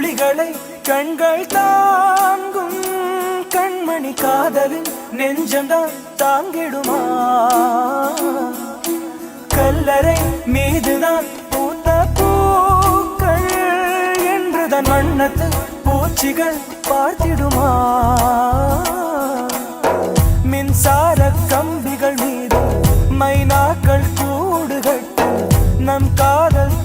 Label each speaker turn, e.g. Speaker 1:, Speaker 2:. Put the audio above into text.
Speaker 1: துளிகளை கண்கள் தாங்கும் கண்மணி காதலின் நெஞ்சம்தான் தாங்கிடுமா கல்லறை மீதுதான் பூத்த பூக்கள் என்றுதான் வண்ணத்து பூச்சிகள் பார்த்திடுமா மின்சார கம்பிகள் மீது மைனாக்கள் கூடுகட்டும் நம் காதல்